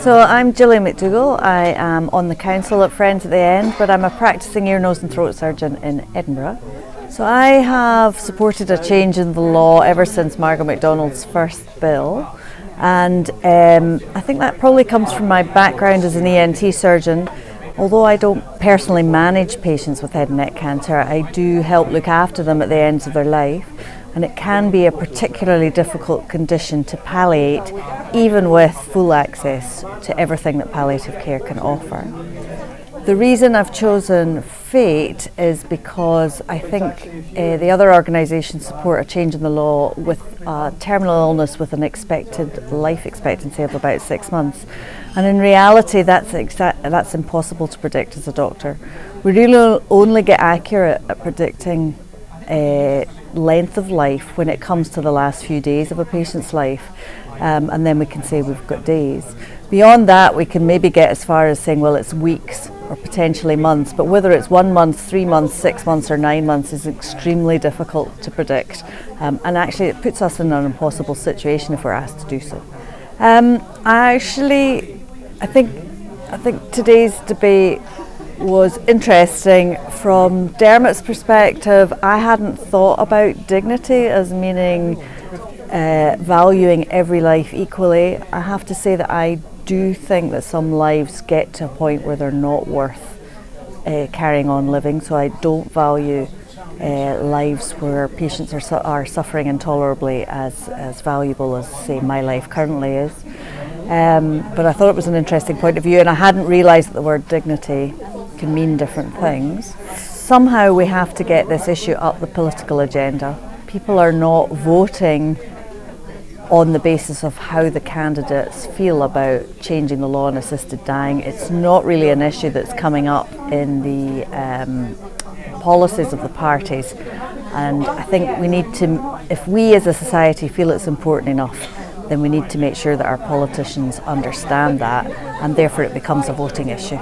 So I'm Gillian MacDougall. I am on the council at Friends at the End, but I'm a practicing ear, nose and throat surgeon in Edinburgh. So I have supported a change in the law ever since Margaret MacDonald's first bill, and I think that probably comes from my background as an ENT surgeon. Although I don't personally manage patients with head and neck cancer, I do help look after them at the ends of their life, and it can be a particularly difficult condition to palliate, even with full access to everything that palliative care can offer. The reason I've chosen FATE is because I think the other organisations support a change in the law with terminal illness with an expected life expectancy of about 6 months. And in reality, that's impossible to predict as a doctor. We really only get accurate at predicting length of life when it comes to the last few days of a patient's life, and then we can say we've got days. Beyond that, we can maybe get as far as saying, well, it's weeks or potentially months, but whether it's 1 month, 3 months, 6 months or 9 months is extremely difficult to predict, and actually it puts us in an impossible situation if we're asked to do so. I think today's debate was interesting from Dermot's perspective. I hadn't thought about dignity as meaning valuing every life equally. I have to say that I do think that some lives get to a point where they're not worth carrying on living, so I don't value lives where patients are suffering intolerably as valuable as, say, my life currently is. But I thought it was an interesting point of view, and I hadn't realised that the word dignity can mean different things. Somehow we have to get this issue up the political agenda. People are not voting on the basis of how the candidates feel about changing the law on assisted dying. It's not really an issue that's coming up in the policies of the parties, and I think we need to, if we as a society feel it's important enough, then we need to make sure that our politicians understand that, and therefore it becomes a voting issue.